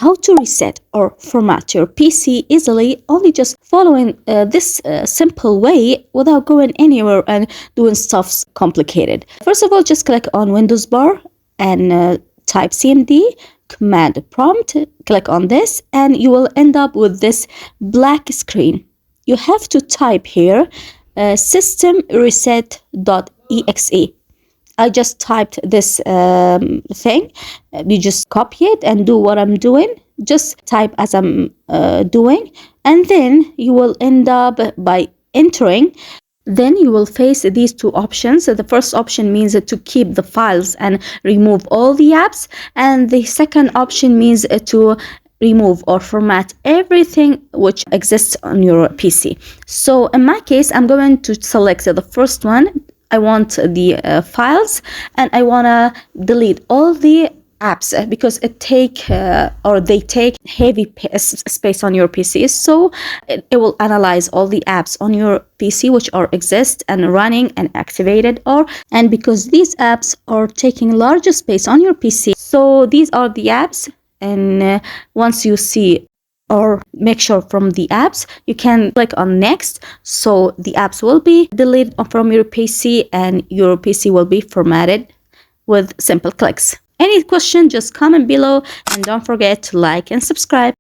how to reset or format your PC easily, only just following this simple way without going anywhere and doing stuff complicated. First of all, just click on Windows bar and type cmd command prompt, click on this, and you will end up with this black screen. You have to type here systemreset.exe. I just typed this thing. You just copy it and do what I'm doing. Just type as I'm doing, and then you will end up by entering. Then you will face these two options. The first option means to keep the files and remove all the apps, and the second option means to remove or format everything which exists on your PC. So in my case, I'm going to select the first one. I want the files, and I want to delete all the apps because they take heavy space on your PC. So it will analyze all the apps on your PC which are exist and running and activated, and because these apps are taking larger space on your PC, so these are the apps. And once you see or make sure from the apps, you can click on next. So the apps will be deleted from your PC and your PC will be formatted with simple clicks. Any question, just comment below, and don't forget to like and subscribe.